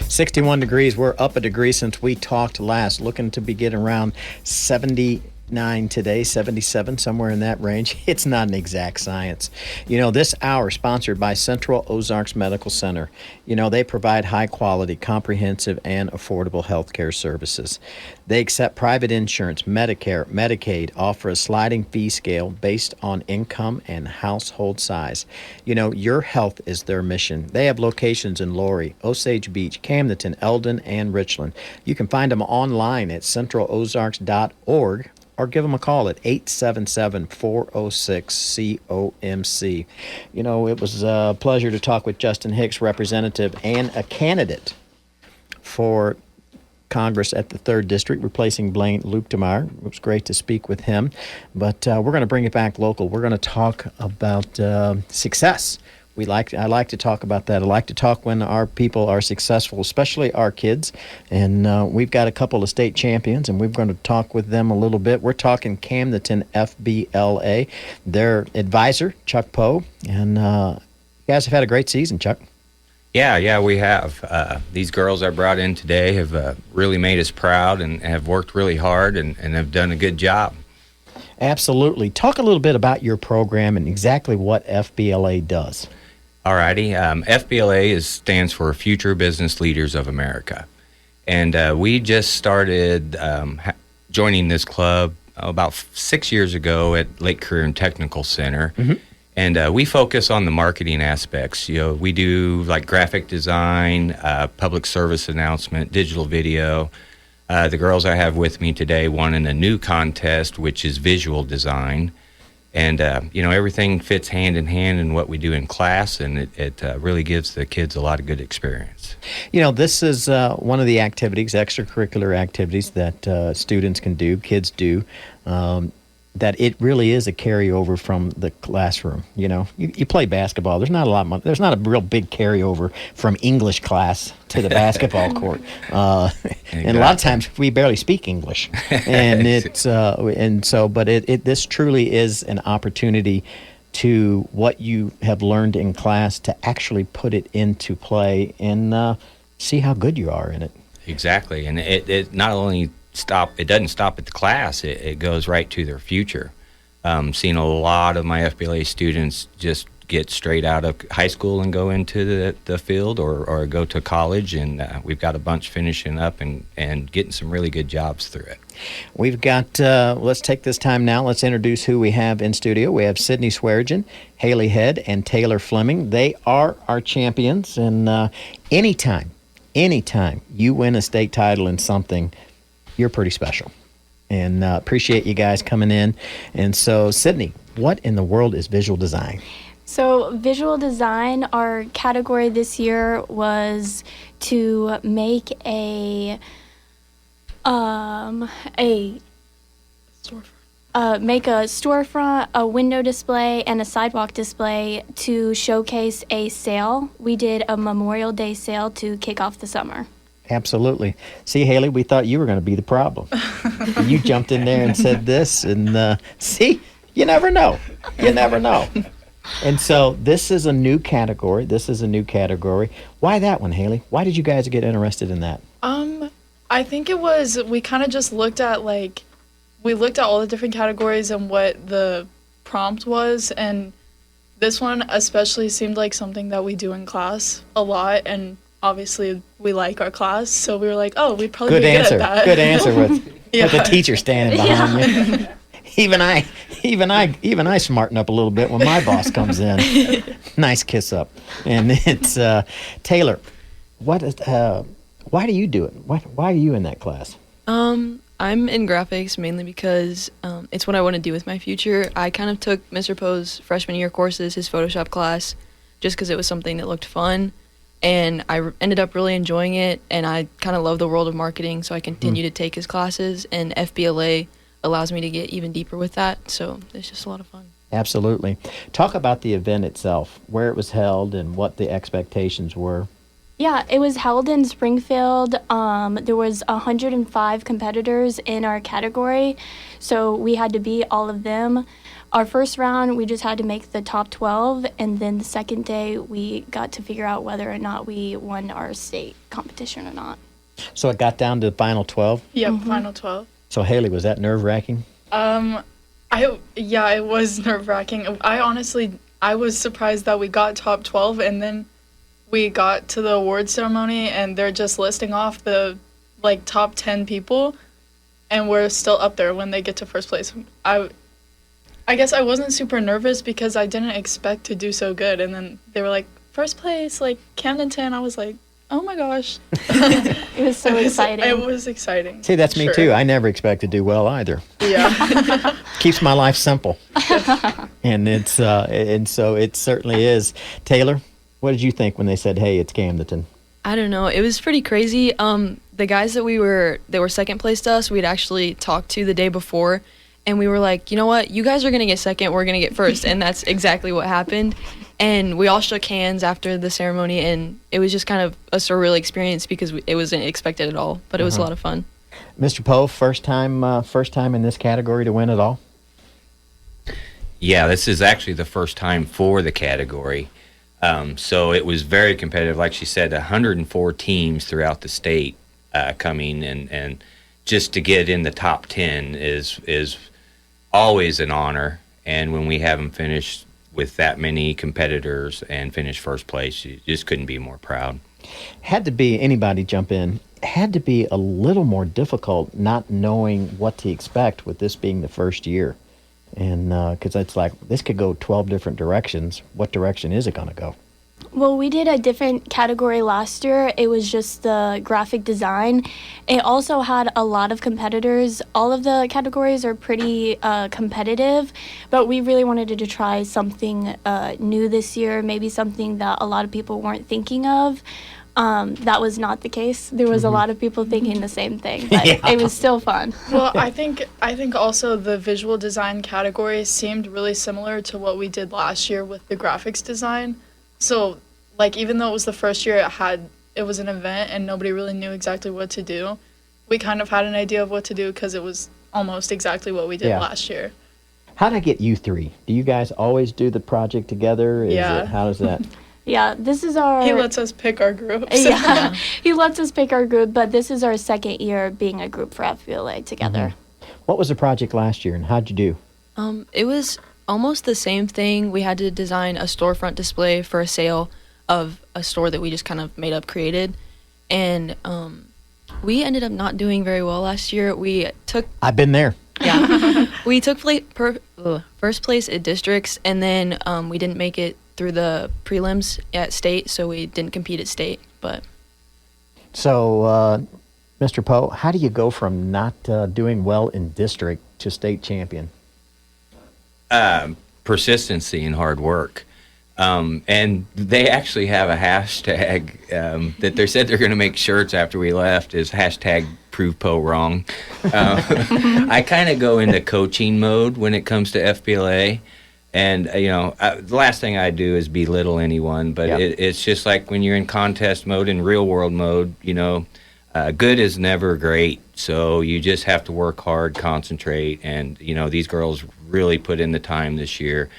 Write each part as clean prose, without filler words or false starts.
61 degrees. We're up a degree since we talked last. Looking to be getting around 79 today, 77, somewhere in that range. It's not an exact science. This hour sponsored by Central Ozarks Medical Center. They provide high quality, comprehensive, and affordable health care services. They accept private insurance, Medicare, Medicaid, offer a sliding fee scale based on income and household size. Your health is their mission. They have locations in Laurie, Osage Beach, Camden, Eldon, and Richland. You can find them online at centralozarks.org or give them a call at 877-406-COMC. It was a pleasure to talk with Justin Hicks, representative and a candidate for Congress at the 3rd District, replacing Blaine Luketemeyer. It was great to speak with him. But we're going to bring it back local. We're going to talk about success. I like to talk about that. I like to talk when our people are successful, especially our kids. And we've got a couple of state champions, and we're going to talk with them a little bit. We're talking Camden FBLA, their advisor, Chuck Poe. And you guys have had a great season, Chuck. Yeah, we have. These girls I brought in today have really made us proud and have worked really hard and have done a good job. Absolutely. Talk a little bit about your program and exactly what FBLA does. Alrighty. FBLA stands for Future Business Leaders of America. And we just started joining this club about 6 years ago at Lake Career and Technical Center. Mm-hmm. And we focus on the marketing aspects. We do like graphic design, public service announcement, digital video. The girls I have with me today won in a new contest, which is visual design. And, everything fits hand in hand in what we do in class, and it really gives the kids a lot of good experience. This is one of the activities, extracurricular activities that students can do, kids do, that it really is a carryover from the classroom. You play basketball. There's not a real big carryover from English class to the basketball court. Exactly. And a lot of times we barely speak English. And this truly is an opportunity to what you have learned in class to actually put it into play and see how good you are in it. Exactly. And it not only it doesn't stop at the class, it goes right to their future. Seen a lot of my FBLA students just get straight out of high school and go into the field or go to college, and we've got a bunch finishing up and getting some really good jobs through it. We've got, let's take this time now, let's introduce who we have in studio. We have Sydney Swearigan, Haley Head, and Taylor Fleming. They are our champions, and anytime you win a state title in something, you're pretty special. And appreciate you guys coming in. And so, Sydney, what in the world is visual design? So visual design, our category this year was to make a storefront, a window display, and a sidewalk display to showcase a sale. We did a Memorial Day sale to kick off the summer. Absolutely. See, Haley, we thought you were going to be the problem. You jumped in there and said this, and see, you never know. You never know. And so this is a new category. Why that one, Haley? Why did you guys get interested in that? I think it was, we kind of just looked at all the different categories and what the prompt was, and this one especially seemed like something that we do in class a lot, and obviously we like our class, so we were like, oh, we'd probably be good at that. Good answer with the teacher standing behind you. Even I smarten up a little bit when my boss comes in. Nice kiss up. And it's Taylor. Why do you do it? Why are you in that class? I'm in graphics mainly because it's what I want to do with my future. I kind of took Mr. Poe's freshman year courses, his Photoshop class, just because it was something that looked fun. And I ended up really enjoying it, and I kind of love the world of marketing, so I continue to take his classes, and FBLA allows me to get even deeper with that, so it's just a lot of fun. Absolutely. Talk about the event itself, where it was held and what the expectations were. Yeah, it was held in Springfield. There was 105 competitors in our category, so we had to beat all of them. our first round, we just had to make the top 12, and then the second day, we got to figure out whether or not we won our state competition or not. So it got down to the final 12. Yep, final 12. So Haley, was that nerve-wracking? It was nerve-wracking. I was surprised that we got top 12, and then we got to the award ceremony, and they're just listing off the top 10 people, and we're still up there when they get to first place. I guess I wasn't super nervous because I didn't expect to do so good, and then they were like, first place, Camdenton. I was like, oh my gosh. It was so exciting. It was exciting. See, that's me Sure. too. I never expect to do well either. Yeah. Keeps my life simple. And so it certainly is. Taylor, what did you think when they said, hey, it's Camdenton? I don't know. It was pretty crazy. The guys that were second place to us, we'd actually talked to the day before, and we were like, you know what? You guys are going to get second. We're going to get first. And that's exactly what happened. And we all shook hands after the ceremony, and it was just kind of a surreal experience because it wasn't expected at all, but it was a lot of fun. Mr. Poe, first time in this category to win it all? Yeah, this is actually the first time for the category. So it was very competitive. Like she said, 104 teams throughout the state coming, and just to get in the top 10 is always an honor. And when we have them finish with that many competitors and finish first place, you just couldn't be more proud. Had to be, anybody jump in, had to be a little more difficult not knowing what to expect with this being the first year. And because it's like, this could go 12 different directions. What direction is it going to go? Well, we did a different category last year. It was just the graphic design. It also had a lot of competitors. All of the categories are pretty competitive, but we really wanted to try something new this year, maybe something that a lot of people weren't thinking of. That was not the case. There was a lot of people thinking the same thing, but it was still fun. Well, I think also the visual design category seemed really similar to what we did last year with the graphics design. So, even though it was the first year it was an event and nobody really knew exactly what to do, we kind of had an idea of what to do because it was almost exactly what we did last year. How did I get you three? Do you guys always do the project together? How does that? Yeah, this is our... He lets us pick our groups. Yeah, he lets us pick our group, but this is our second year being a group for FBLA together. What was the project last year, and how'd you do? It was almost the same thing. We had to design a storefront display for a sale of a store that we just kind of made up, created. And we ended up not doing very well last year. I've been there. Yeah. We took first place at districts, and then we didn't make it through the prelims at state, so we didn't compete at state. But So, Mr. Poe, how do you go from not doing well in district to state champion? Persistency and hard work. And they actually have a hashtag that they said they're going to make shirts after we left, is hashtag prove Poe wrong. I kind of go into coaching mode when it comes to FBLA. And, the last thing I do is belittle anyone, but it's just like when you're in contest mode and real world mode, good is never great. So you just have to work hard, concentrate. And, these girls really put in the time this year.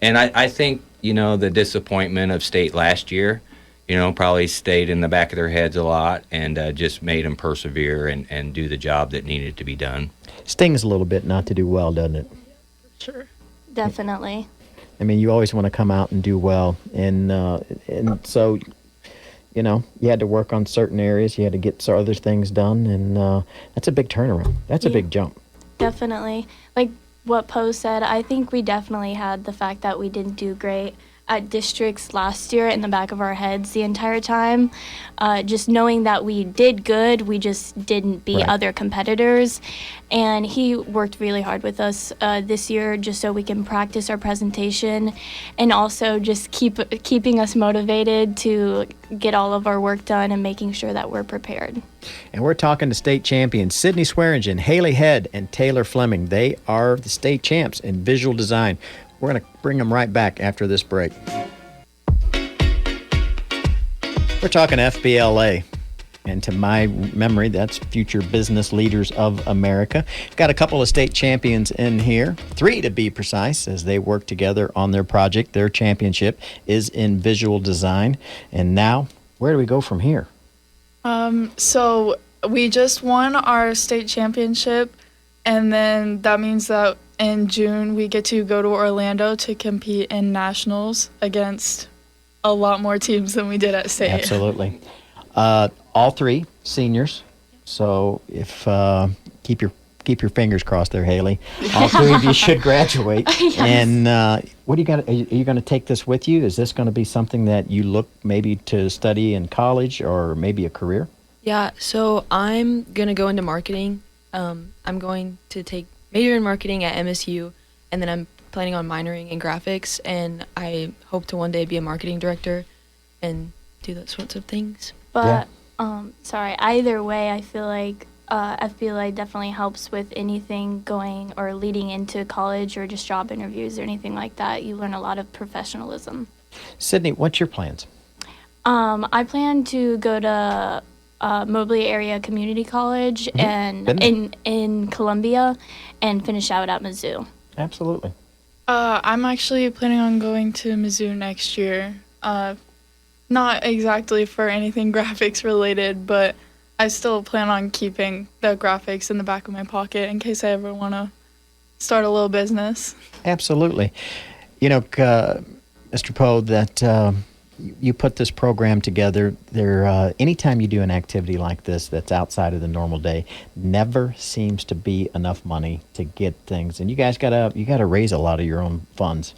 And I think, the disappointment of state last year, probably stayed in the back of their heads a lot and just made them persevere and do the job that needed to be done. Stings a little bit not to do well, doesn't it? Sure. Definitely. I mean, you always want to come out and do well. And so, you had to work on certain areas. You had to get some other things done. And that's a big turnaround. That's a big jump. Definitely. Like what Poe said, I think we definitely had the fact that we didn't do great at districts last year in the back of our heads the entire time. Just knowing that we did good, we just didn't beat other competitors. And he worked really hard with us this year just so we can practice our presentation and also just keeping us motivated to get all of our work done and making sure that we're prepared. And we're talking to state champions Sydney Swearingen, Haley Head, and Taylor Fleming. They are the state champs in visual design. We're going to bring them right back after this break. We're talking FBLA. And to my memory, that's Future Business Leaders of America. Got a couple of state champions in here, 3 to be precise, as they work together on their project. Their championship is in visual design. And now, where do we go from here? So we just won our state championship, and then that means that in June we get to go to Orlando to compete in nationals against a lot more teams than we did at state. Absolutely. All 3 seniors. So if keep your fingers crossed there, Haley. All 3 of you should graduate. Yes. And what do you got? Are you going to take this with you? Is this going to be something that you look maybe to study in college or maybe a career? Yeah, so I'm going to go into marketing. I'm going to take major in marketing at MSU, and then I'm planning on minoring in graphics, and I hope to one day be a marketing director and do those sorts of things. But sorry, either way, I feel like FBLA definitely helps with anything going or leading into college or just job interviews or anything like that. You learn a lot of professionalism. Sydney, what's your plans? I plan to go to Mobley Area Community College and in Columbia and finish out at Mizzou. Absolutely. I'm actually planning on going to Mizzou next year. Not exactly for anything graphics related, but I still plan on keeping the graphics in the back of my pocket in case I ever want to start a little business. Absolutely. You know, Mr. Poe, that you put this program together. There, anytime you do an activity like this that's outside of the normal day, never seems to be enough money to get things. And you guys gotta raise a lot of your own funds.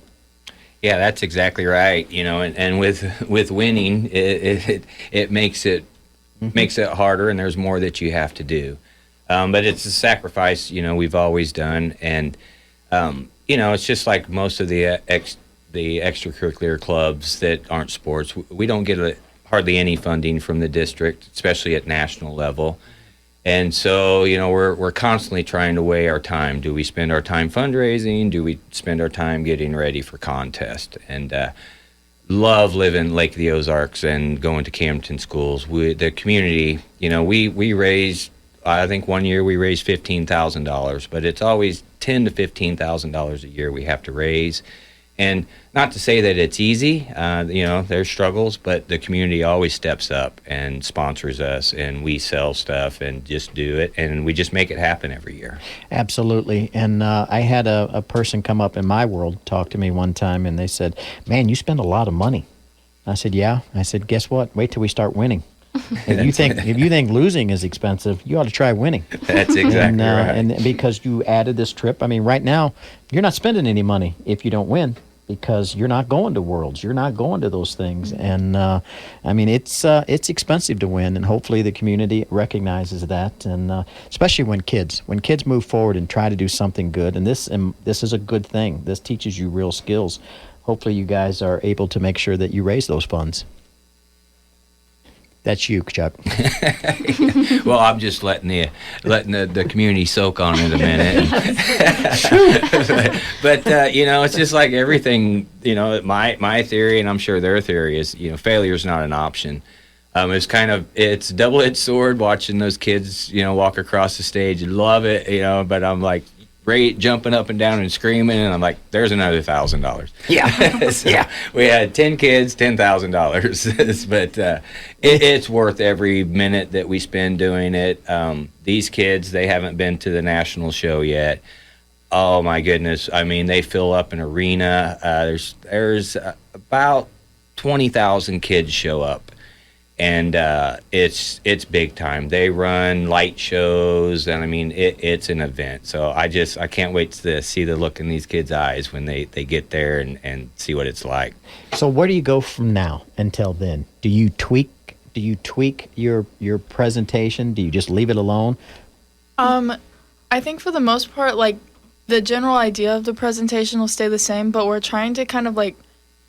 Yeah, that's exactly right. You know, and with winning, it makes it harder, and there's more that you have to do. But it's a sacrifice, you know, we've always done, and you know, it's just like most of the extracurricular clubs that aren't sports. We don't get hardly any funding from the district, especially at national level. And so, you know, we're constantly trying to weigh our time. Do we spend our time fundraising? Do we spend our time getting ready for contest? And love living Lake of the Ozarks and going to Camden schools. The community, you know, we raised, I think one year we raised $15,000, but it's always $10,000 to $15,000 a year we have to raise. And not to say that it's easy, you know, there's struggles, but the community always steps up and sponsors us, and we sell stuff and just do it, and we just make it happen every year. Absolutely. And I had a person come up in my world, talk to me one time, and they said, "Man, you spend a lot of money." I said, "Yeah." I said, "Guess what? Wait till we start winning. If you think losing is expensive, you ought to try winning." That's exactly right. And because you added this trip, I mean, right now, you're not spending any money if you don't win, because you're not going to Worlds, you're not going to those things, and I mean it's expensive to win, and hopefully the community recognizes that, and especially when kids move forward and try to do something good, and this is a good thing. This teaches you real skills. Hopefully you guys are able to make sure that you raise those funds. That's you, Chuck. Well, I'm just letting the community soak on it a minute. but you know, it's just like everything. You know, my theory, and I'm sure their theory is, you know, failure is not an option. It's a double-edged sword watching those kids, you know, walk across the stage. Love it, you know, but I'm like jumping up and down and screaming, and I'm like, there's another $1,000. Yeah. So yeah. We had 10 kids, $10,000. But it's worth every minute that we spend doing it. These kids, they haven't been to the national show yet. Oh my goodness! I mean, they fill up an arena. There's about 20,000 kids show up. And it's big time. They run light shows, and I mean it's an event. So I can't wait to see the look in these kids' eyes when they get there and see what it's like. So where do you go from now until then? Do you tweak your presentation? Do you just leave it alone? I think for the most part, like, the general idea of the presentation will stay the same, but we're trying to kind of like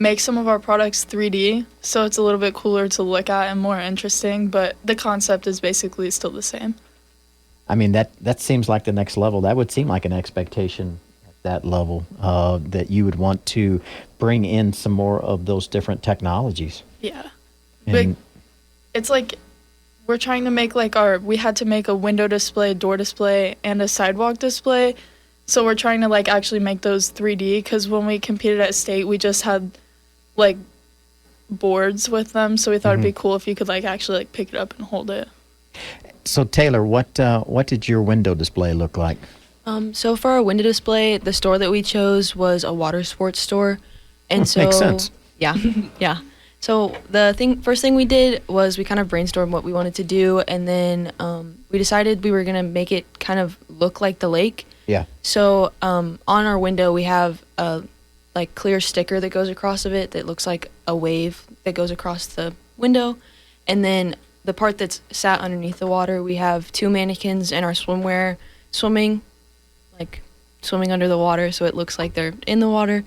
make some of our products 3D, so it's a little bit cooler to look at and more interesting, but the concept is basically still the same. I mean, that seems like the next level. That would seem like an expectation at that level, that you would want to bring in some more of those different technologies. Yeah. And But it's like we're trying to make like we had to make a window display, door display, and a sidewalk display. So we're trying to like actually make those 3D, because when we competed at state, we just had like boards with them. So we thought it'd be cool if you could like actually like pick it up and hold it. So Taylor, what did your window display look like? So for our window display, the store that we chose was a water sports store, and so Makes sense. Yeah, yeah. So the first thing we did was we kind of brainstormed what we wanted to do, and then we decided we were gonna make it kind of look like the lake. Yeah. So on our window we have a like clear sticker that goes across of it that looks like a wave that goes across the window, and then the part that's sat underneath the water, we have 2 mannequins in our swimwear swimming under the water, so it looks like they're in the water.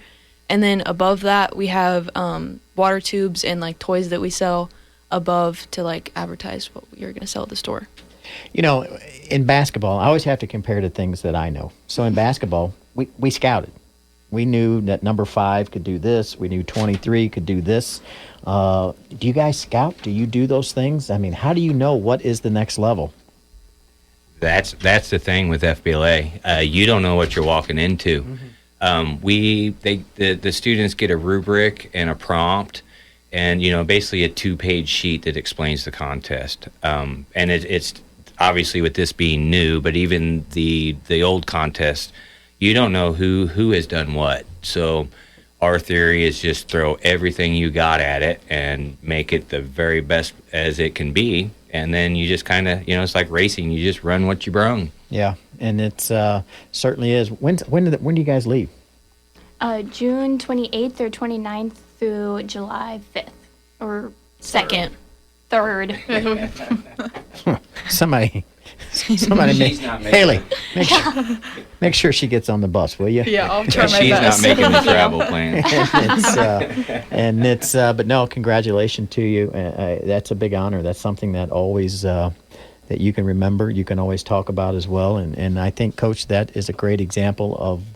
And then above that, we have water tubes and like toys that we sell above to like advertise what we are going to sell at the store. You know, in basketball, I always have to compare to things that I know. So in basketball, we scouted. We knew that number 5 could do this. We knew 23 could do this. Do you guys scout? Do you do those things? I mean, how do you know what is the next level? That's the thing with FBLA. You don't know what you're walking into. The students get a rubric and a prompt, and basically a 2-page sheet that explains the contest. And it's obviously, with this being new, but even the old contest, you don't know who has done what. So our theory is just throw everything you got at it and make it the very best as it can be. And then you just kind of, it's like racing. You just run what you brung. Yeah, and it's certainly is. When do you guys leave? June 28th or 29th through July 5th or 2nd, 3rd. Somebody She's not making Haley, make sure she gets on the bus, will you? Yeah, I'll try my She's best. not making the travel plan. But no, congratulations to you. That's a big honor. That's something that always that you can remember. You can always talk about as well. And I think, Coach, that is a great example of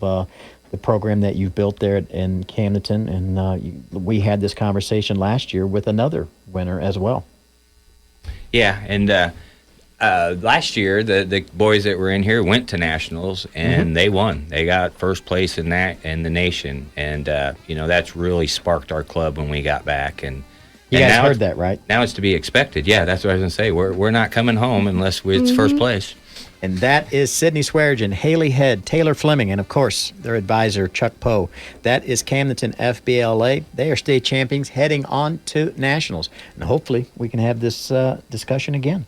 the program that you've built there in Camden. And we had this conversation last year with another winner as well. Yeah, and last year the boys that were in here went to nationals, and they won. They got first place in the nation, and that's really sparked our club when we got back. And You guys heard that, right? Now it's to be expected. Yeah, that's what I was gonna say. We're not coming home unless it's first place. And that is Sydney Swearigan, Haley Head, Taylor Fleming, and of course their advisor Chuck Poe. That is Camden FBLA. They are state champions heading on to nationals, and hopefully we can have this discussion again.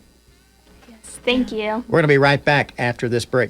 Yes, thank you. We're going to be right back after this break.